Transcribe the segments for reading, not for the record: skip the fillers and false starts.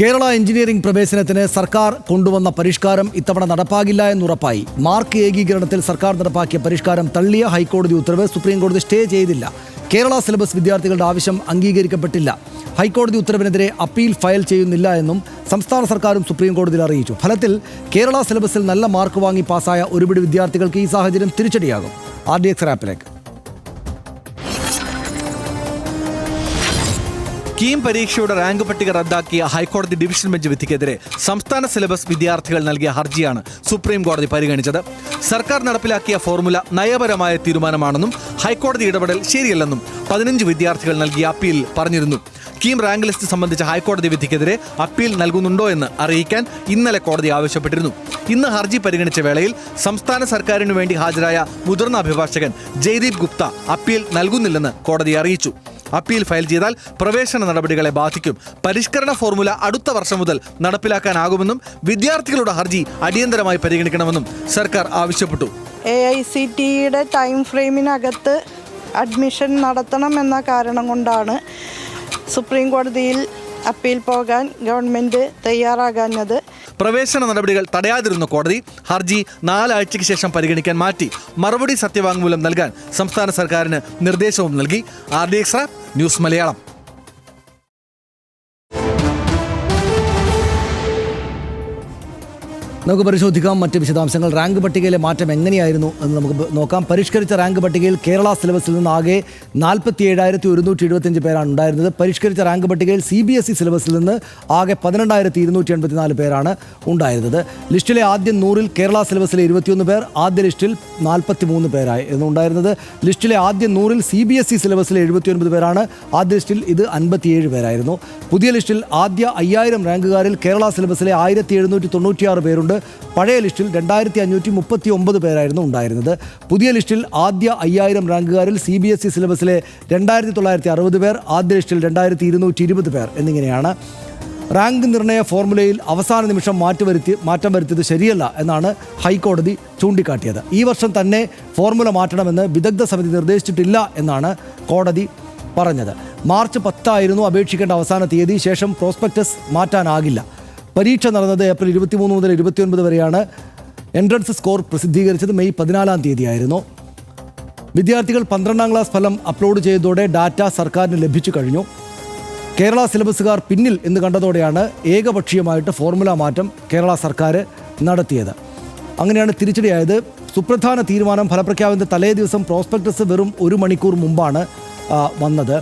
Kerala engineering പ്രവേശനത്തിന് സർക്കാർ കൊണ്ടുവന്ന പരിഷ്കാരം ഇത്തവണ നടപ്പാകില്ല എന്നുറപ്പായി. മാർക്ക് ഏകീകരണത്തിൽ സർക്കാർ നടപ്പാക്കിയ പരിഷ്കാരം തള്ളിയ ഹൈക്കോടതി ഉത്തരവ് സുപ്രീംകോടതി സ്റ്റേ ചെയ്തില്ല. കേരള സിലബസ് വിദ്യാർത്ഥികളുടെ ആവശ്യം അംഗീകരിക്കപ്പെട്ടില്ല. ഹൈക്കോടതി ഉത്തരവിനെതിരെ അപ്പീൽ ഫയൽ ചെയ്യുന്നില്ല എന്നും സംസ്ഥാന സർക്കാരും സുപ്രീംകോടതിയിൽ അറിയിച്ചു. ഫലത്തിൽ കേരള സിലബസിൽ നല്ല മാർക്ക് വാങ്ങി പാസ്സായ ഒരുപിടി വിദ്യാർത്ഥികൾക്ക് ഈ സാഹചര്യം തിരിച്ചടിയാകും. RDX ആപ്പിലേക്ക് കീം പരീക്ഷയുടെ റാങ്ക് പട്ടിക റദ്ദാക്കിയ ഹൈക്കോടതി ഡിവിഷൻ ബെഞ്ച് വിധിക്കെതിരെ സംസ്ഥാന സിലബസ് വിദ്യാർത്ഥികൾ നൽകിയ ഹർജിയാണ് സുപ്രീം കോടതി പരിഗണിച്ചത്. സർക്കാർ നടപ്പിലാക്കിയ ഫോർമുല നയപരമായ തീരുമാനമാണെന്നും ഹൈക്കോടതി ഇടപെടൽ ശരിയല്ലെന്നും 15 വിദ്യാർത്ഥികൾ നൽകിയ അപ്പീലിൽ പറഞ്ഞിരുന്നു. കീം റാങ്ക് ലിസ്റ്റ് സംബന്ധിച്ച ഹൈക്കോടതി വിധിക്കെതിരെ അപ്പീൽ നൽകുന്നുണ്ടോ എന്ന് അറിയിക്കാൻ ഇന്നലെ കോടതി ആവശ്യപ്പെട്ടിരുന്നു. ഇന്ന് ഹർജി പരിഗണിച്ച വേളയിൽ സംസ്ഥാന സർക്കാരിനു വേണ്ടി ഹാജരായ മുതിർന്ന അഭിഭാഷകൻ ജയ്ദീപ് ഗുപ്ത അപ്പീൽ നൽകുന്നില്ലെന്ന് കോടതിയെ അറിയിച്ചു. അപ്പീൽ ഫയൽ ചെയ്താൽ പ്രവേശന നടപടികളെ ബാധിക്കും. പരിഷ്കരണ ഫോർമുല അടുത്ത വർഷം മുതൽ നടപ്പിലാക്കാനാകുമെന്നും വിദ്യാർത്ഥികളുടെ ഹർജി അടിയന്തരമായി പരിഗണിക്കണമെന്നും സർക്കാർ ആവശ്യപ്പെട്ടു. AICTEയുടെ ടൈം ഫ്രെയിമിനകത്ത് അഡ്മിഷൻ നടത്തണം എന്ന കാരണം കൊണ്ടാണ് സുപ്രീം കോടതിയിൽ അപ്പീൽ പോകാൻ ഗവൺമെൻറ് തയ്യാറാകാഞ്ഞത്. പ്രവേശന നടപടികൾ തടയാതിരുന്ന കോടതി ഹർജി 4 ആഴ്ചയ്ക്ക് ശേഷം പരിഗണിക്കാൻ മാറ്റി. മറുപടി സത്യവാങ്മൂലം നൽകാൻ സംസ്ഥാന സർക്കാരിന് നിർദ്ദേശവും നൽകി. RDX news Malayalam. നമുക്ക് പരിശോധിക്കാം മറ്റ് വിശദാംശങ്ങൾ. റാങ്ക് പട്ടികയിലെ മാറ്റം എങ്ങനെയായിരുന്നു എന്ന് നമുക്ക് നോക്കാം. പരിഷ്കരിച്ച റാങ്ക് പട്ടികയിൽ കേരള സിലബസിൽ നിന്ന് ആകെ 47,175 പേരാണ് ഉണ്ടായിരുന്നത്. പരിഷ്കരിച്ച റാങ്ക് പട്ടികയിൽ CBSE സിലബസിൽ നിന്ന് ആകെ 12,284 പേരാണ് ഉണ്ടായിരുന്നത്. ലിസ്റ്റിലെ ആദ്യ 100-ൽ കേരള സിലബസിലെ 21 പേർ, ആദ്യ ലിസ്റ്റിൽ 43 പേരായിരുന്നു ഉണ്ടായിരുന്നത്. ലിസ്റ്റിലെ ആദ്യ 100-ൽ CBSE സിലബസിലെ 79 പേരാണ്, ആദ്യ ലിസ്റ്റിൽ ഇത് 57 പേരായിരുന്നു. പുതിയ ലിസ്റ്റിൽ ആദ്യ 5000 റാങ്കുകാരിൽ കേരള സിലബസിലെ 1796 പേരുണ്ട്. പഴയ ലിസ്റ്റിൽ 2539 പേരായിരുന്നു ഉണ്ടായിരുന്നത്. പുതിയ ലിസ്റ്റിൽ ആദ്യ 5000 റാങ്കുകാരിൽ CBSE സിലബസിലെ 2960 പേർ, ആദ്യ ലിസ്റ്റിൽ 2220 പേർ എന്നിങ്ങനെയാണ്. റാങ്ക് നിർണയ ഫോർമുലയിൽ അവസാന നിമിഷം മാറ്റം വരുത്തിയത് ശരിയല്ല എന്നാണ് ഹൈക്കോടതി ചൂണ്ടിക്കാട്ടിയത്. ഈ വർഷം തന്നെ ഫോർമുല മാറ്റണമെന്ന് വിദഗ്ധ സമിതി നിർദ്ദേശിച്ചിട്ടില്ല എന്നാണ് കോടതി പറഞ്ഞത്. മാർച്ച് 10 അപേക്ഷിക്കേണ്ട അവസാന തീയതി. ശേഷം പ്രോസ്പെക്ടസ് മാറ്റാനാകില്ല. പരീക്ഷ നടന്നത് ഏപ്രിൽ 23 മുതൽ 29 വരെയാണ്. എൻട്രൻസ് സ്കോർ പ്രസിദ്ധീകരിച്ചത് മെയ് 14 ആയിരുന്നു. വിദ്യാർത്ഥികൾ 12ാം ക്ലാസ് ഫലം അപ്ലോഡ് ചെയ്തതോടെ ഡാറ്റ സർക്കാരിന് ലഭിച്ചു കഴിഞ്ഞു. കേരള സിലബസുകാർ പിന്നിൽ എന്ന് കണ്ടതോടെയാണ് ഏകപക്ഷീയമായിട്ട് ഫോർമുല മാറ്റം കേരള സർക്കാർ നടത്തിയത്. അങ്ങനെയാണ് തിരിച്ചടിയായത്. സുപ്രധാന തീരുമാനം ഫലപ്രഖ്യാപനത്തിന്റെ തലേ ദിവസം പ്രോസ്പെക്ടസ് വെറും 1 മണിക്കൂർ മുമ്പാണ് വന്നത്.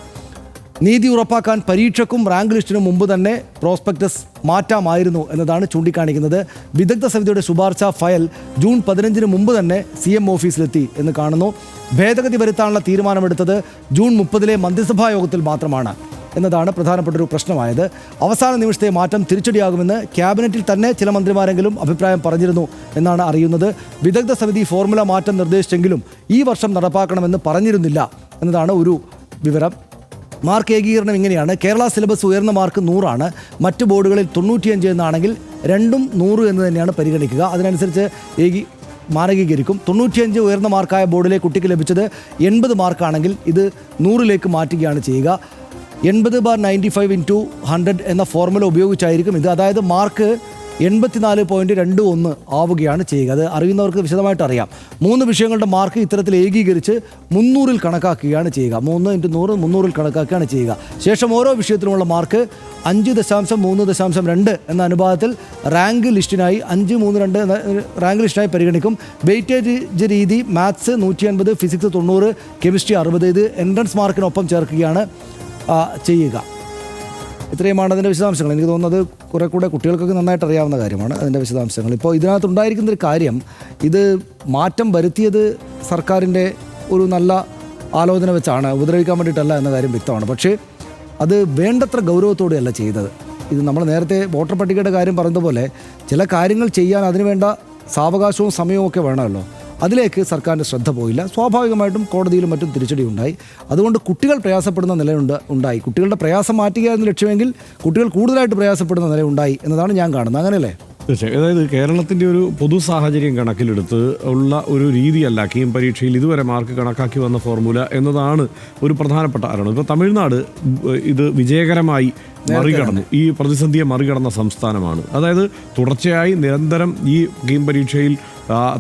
നീതി ഉറപ്പാക്കാൻ പരീക്ഷയ്ക്കും റാങ്ക് ലിസ്റ്റിനും മുമ്പ് തന്നെ പ്രോസ്പെക്ടസ് മാറ്റാമായിരുന്നു എന്നതാണ് ചൂണ്ടിക്കാണിക്കുന്നത്. വിദഗ്ധ സമിതിയുടെ ശുപാർശ ഫയൽ ജൂൺ 15 മുമ്പ് തന്നെ CM ഓഫീസിലെത്തി എന്ന് കാണുന്നു. ഭേദഗതി വരുത്താനുള്ള തീരുമാനമെടുത്തത് ജൂൺ 30 മന്ത്രിസഭാ യോഗത്തിൽ മാത്രമാണ് എന്നതാണ് പ്രധാനപ്പെട്ടൊരു പ്രശ്നമായത്. അവസാന നിമിഷത്തെ മാറ്റം തിരിച്ചടിയാകുമെന്ന് ക്യാബിനറ്റിൽ തന്നെ ചില മന്ത്രിമാരെങ്കിലും അഭിപ്രായം പറഞ്ഞിരുന്നു എന്നാണ് അറിയുന്നത്. വിദഗ്ധ സമിതി ഫോർമുല മാറ്റം നിർദ്ദേശിച്ചെങ്കിലും ഈ വർഷം നടപ്പാക്കണമെന്ന് പറഞ്ഞിരുന്നില്ല എന്നതാണ് ഒരു വിവരം. മാർക്ക് ഏകീകരണം ഇങ്ങനെയാണ്. കേരള സിലബസ് ഉയർന്ന മാർക്ക് 100 മറ്റ് ബോർഡുകളിൽ 95 എന്നാണെങ്കിൽ രണ്ടും 100 എന്ന് തന്നെയാണ് പരിഗണിക്കുക. അതിനനുസരിച്ച് മാനകീകരിക്കും. 95 ഉയർന്ന മാർക്കായ ബോർഡിലെ കുട്ടിക്ക് ലഭിച്ചത് 80 മാർക്കാണെങ്കിൽ ഇത് 100ലേക്ക് മാറ്റുകയാണ് ചെയ്യുക. 80/95 × 100 എന്ന ഫോർമുല ഉപയോഗിച്ചായിരിക്കും ഇത്. അതായത് മാർക്ക് 84.21 ആവുകയാണ് ചെയ്യുക. അത് അറിയുന്നവർക്ക് വിശദമായിട്ട് അറിയാം. 3 വിഷയങ്ങളുടെ മാർക്ക് ഇത്തരത്തിൽ ഏകീകരിച്ച് 300-ൽ കണക്കാക്കുകയാണ് ചെയ്യുക. 3 × 100 300-ൽ കണക്കാക്കുകയാണ് ചെയ്യുക. ശേഷം ഓരോ വിഷയത്തിനുമുള്ള മാർക്ക് 5.3.2 എന്ന അനുപാതത്തിൽ റാങ്ക് ലിസ്റ്റിനായി 532 എന്ന റാങ്ക് ലിസ്റ്റിനായി പരിഗണിക്കും. വെയിറ്റേജ് രീതി മാത്സ് 150, ഫിസിക്സ് 90, കെമിസ്ട്രി 60 ഇത് എൻട്രൻസ് മാർക്കിനൊപ്പം ചേർക്കുകയാണ് ചെയ്യുക. ഇത്രയുമാണ് അതിൻ്റെ വിശദാംശങ്ങൾ. എനിക്ക് തോന്നുന്നത് കുറേ കൂടെ കുട്ടികൾക്കൊക്കെ നന്നായിട്ട് അറിയാവുന്ന കാര്യമാണ് അതിൻ്റെ വിശദാംശങ്ങൾ. ഇപ്പോൾ ഇതിനകത്തുണ്ടായിരിക്കുന്നൊരു കാര്യം, ഇത് മാറ്റം വരുത്തിയത് സർക്കാരിൻ്റെ ഒരു നല്ല ആലോചന വെച്ചാണ്, ഉപദ്രവിക്കാൻ വേണ്ടിയിട്ടല്ല എന്ന കാര്യം വ്യക്തമാണ്. പക്ഷേ അത് വേണ്ടത്ര ഗൗരവത്തോടെയല്ല ചെയ്തത്. ഇത് നമ്മൾ നേരത്തെ വോട്ടർ പട്ടികയുടെ കാര്യം പറഞ്ഞതുപോലെ ചില കാര്യങ്ങൾ ചെയ്യാൻ അതിനുവേണ്ട സാവകാശവും സമയവും ഒക്കെ വേണമല്ലോ. അതിലേക്ക് സർക്കാരിൻ്റെ ശ്രദ്ധ പോയില്ല. സ്വാഭാവികമായിട്ടും കോടതിയിലും മറ്റും തിരിച്ചടി ഉണ്ടായി. അതുകൊണ്ട് കുട്ടികൾ പ്രയാസപ്പെടുന്ന നിലയുണ്ടായി. കുട്ടികളുടെ പ്രയാസം മാറ്റുകയായിരുന്നു ലക്ഷ്യമെങ്കിൽ കുട്ടികൾ കൂടുതലായിട്ട് പ്രയാസപ്പെടുന്ന നിലയുണ്ടായി എന്നതാണ് ഞാൻ കാണുന്നത്. അങ്ങനെയല്ലേ? തീർച്ചയായും. അതായത് കേരളത്തിൻ്റെ ഒരു പൊതു സാഹചര്യം കണക്കിലെടുത്ത് ഉള്ള ഒരു രീതിയല്ല കീം പരീക്ഷയിൽ ഇതുവരെ മാർക്ക് കണക്കാക്കി വന്ന ഫോർമുല എന്നതാണ് ഒരു പ്രധാനപ്പെട്ട കാരണം. ഇപ്പോൾ തമിഴ്നാട് ഇത് വിജയകരമായി മറികടന്നു, ഈ പ്രതിസന്ധിയെ മറികടന്ന സംസ്ഥാനമാണ്. അതായത് തുടർച്ചയായി നിരന്തരം ഈ കീം പരീക്ഷയിൽ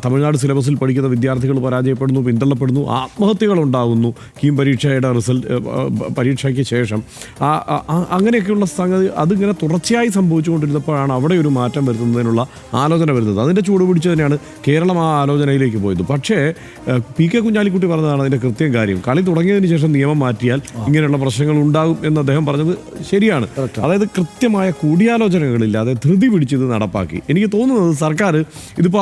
തമിഴ്നാട് സിലബസിൽ പഠിക്കുന്ന വിദ്യാർത്ഥികൾ പരാജയപ്പെടുന്നു, പിന്തള്ളപ്പെടുന്നു, ആത്മഹത്യകൾ ഉണ്ടാകുന്നു കീം പരീക്ഷയുടെ പരീക്ഷയ്ക്ക് ശേഷം. അങ്ങനെയൊക്കെയുള്ള സംഗതി അതിങ്ങനെ തുടർച്ചയായി സംഭവിച്ചുകൊണ്ടിരുന്നപ്പോഴാണ് അവിടെ ഒരു മാറ്റം വരുത്തുന്നതിനുള്ള ആലോചന വരുന്നത്. അതിൻ്റെ ചൂട് പിടിച്ച് തന്നെയാണ് കേരളം ആ ആലോചനയിലേക്ക് പോയത്. പക്ഷേ പി കെ കുഞ്ഞാലിക്കുട്ടി പറഞ്ഞതാണ് അതിൻ്റെ കൃത്യം കാര്യം. കളി തുടങ്ങിയതിന് ശേഷം നിയമം മാറ്റിയാൽ ഇങ്ങനെയുള്ള പ്രശ്നങ്ങൾ ഉണ്ടാകും എന്ന് അദ്ദേഹം പറഞ്ഞത് ശരിയാണ്. അതായത് കൃത്യമായ കൂടിയാലോചനകളില്ലാതെ ധൃതി പിടിച്ചത് നടപ്പാക്കി. എനിക്ക് തോന്നുന്നത് സർക്കാർ ഇതിപ്പോൾ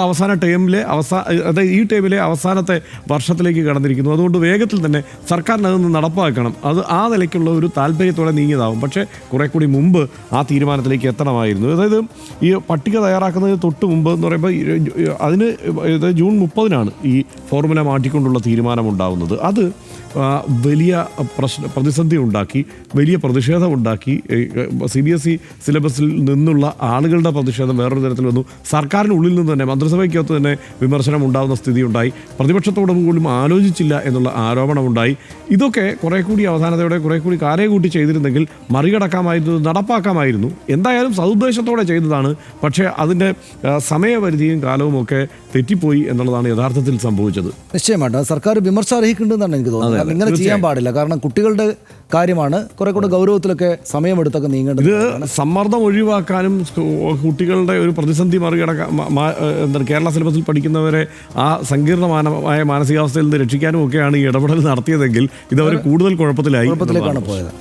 അതായത് ഈ ടൈമിലെ അവസാനത്തെ വർഷത്തിലേക്ക് കടന്നിരിക്കുന്നു. അതുകൊണ്ട് വേഗത്തിൽ തന്നെ സർക്കാരിനതൊന്ന് നടപ്പാക്കണം. അത് ആ നിലയ്ക്കുള്ള ഒരു താല്പര്യത്തോടെ നീങ്ങിയതാവും. പക്ഷേ കുറെ കൂടി മുമ്പ് ആ തീരുമാനത്തിലേക്ക് എത്തണമായിരുന്നു. അതായത് ഈ പട്ടിക തയ്യാറാക്കുന്നതിന് തൊട്ട് മുമ്പ് എന്ന് പറയുമ്പോൾ അതിന് ജൂൺ 30-നാണ് ഈ ഫോർമുല മാറ്റിക്കൊണ്ടുള്ള തീരുമാനമുണ്ടാകുന്നത്. അത് വലിയ പ്രതിസന്ധി ഉണ്ടാക്കി, വലിയ പ്രതിഷേധം ഉണ്ടാക്കി. CBSE സിലബസിൽ നിന്നുള്ള ആളുകളുടെ പ്രതിഷേധം വേറൊരു തരത്തിൽ വന്നു. സർക്കാരിനുള്ളിൽ നിന്ന് തന്നെ മന്ത്രിസഭയ്ക്കകത്ത് തന്നെ വിമർശനം ഉണ്ടാകുന്ന സ്ഥിതി ഉണ്ടായി. പ്രതിപക്ഷത്തോടും പോലും ആലോചിച്ചില്ല എന്നുള്ള ആരോപണമുണ്ടായി. ഇതൊക്കെ കുറെ കൂടി അവസാനത്തോടെ കുറെ കൂടി കാരകൂട്ടി ചെയ്തിരുന്നെങ്കിൽ മറികടക്കാമായിരുന്നു, നടപ്പാക്കാമായിരുന്നു. എന്തായാലും സതുദ്ദേശത്തോടെ ചെയ്തതാണ്. പക്ഷേ അതിൻ്റെ സമയപരിധിയും കാലവും ഒക്കെ തെറ്റിപ്പോയി എന്നുള്ളതാണ് യഥാർത്ഥത്തിൽ സംഭവിച്ചത്. നിശ്ചയമായിട്ട് സർക്കാർ വിമർശനം അർഹിക്കുന്നുണ്ടെന്നാണ് എനിക്ക് തോന്നുന്നത്. ഇങ്ങനെ ചെയ്യാൻ പാടില്ല. കാരണം കുട്ടികളുടെ കാര്യമാണ്, കുറെ കൂടെ ഗൗരവത്തിലൊക്കെ സമയമെടുത്തൊക്കെ നീങ്ങേണ്ടത്. ഇത് സമ്മർദ്ദം ഒഴിവാക്കാനും കുട്ടികളുടെ ഒരു പ്രതിസന്ധി മറികടക്കാൻ കേരള സിലബസിൽ പഠിക്കുന്നവരെ ആ സങ്കീർണമായ മാനസികാവസ്ഥയിൽ നിന്ന് രക്ഷിക്കാനും ഒക്കെയാണ് ഈ ഇടപെടൽ നടത്തിയതെങ്കിൽ ഇതവർ കൂടുതൽ കുഴപ്പത്തിലേക്കാണ് പോയത്.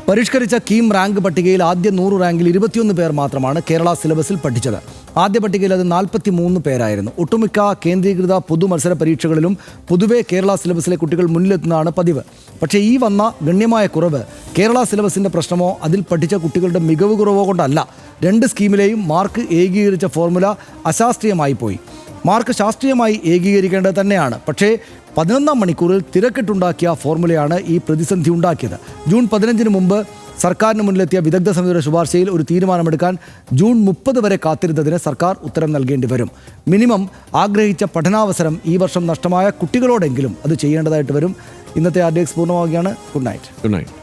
പരിഷ്കരിച്ച കീം റാങ്ക് പട്ടികയിൽ ആദ്യ 100 റാങ്കിൽ 21 പേർ മാത്രമാണ് കേരള സിലബസിൽ പഠിച്ചത്. ആദ്യ പട്ടികയിൽ അത് 43 പേരായിരുന്നു. ഒട്ടുമിക്ക കേന്ദ്രീകൃത പൊതു മത്സര പരീക്ഷകളിലും പൊതുവെ കേരള സിലബസിലെ കുട്ടികൾ മുന്നിലെത്തുന്നതാണ് പതിവ്. പക്ഷേ ഈ വന്ന ഗണ്യമായ കുറവ് കേരള സിലബസിൻ്റെ പ്രശ്നമോ അതിൽ പഠിച്ച കുട്ടികളുടെ മികവ് കുറവോ കൊണ്ടല്ല. 2 സ്കീമിലെയും മാർക്ക് ഏകീകരിച്ച ഫോർമുല അശാസ്ത്രീയമായി പോയി. മാർക്ക് ശാസ്ത്രീയമായി ഏകീകരിക്കേണ്ടത് തന്നെയാണ്. പക്ഷേ 11-ാം മണിക്കൂറിൽ തിരക്കിട്ടുണ്ടാക്കിയ ഫോർമുലയാണ് ഈ പ്രതിസന്ധി ഉണ്ടാക്കിയത്. ജൂൺ 15-ന് മുമ്പ് സർക്കാരിന് മുന്നിലെത്തിയ വിദഗ്ധ സമിതിയുടെ ശുപാർശയിൽ ഒരു തീരുമാനമെടുക്കാൻ ജൂൺ 30 വരെ കാത്തിരുന്നതിന് സർക്കാർ ഉത്തരം നൽകേണ്ടി വരും. മിനിമം ആഗ്രഹിച്ച പഠനാവസരം ഈ വർഷം നഷ്ടമായ കുട്ടികളോടെങ്കിലും അത് ചെയ്യേണ്ടതായിട്ട് വരും. ഇന്നത്തെ RDX പൂർണ്ണമാവുകയാണ്. Good night.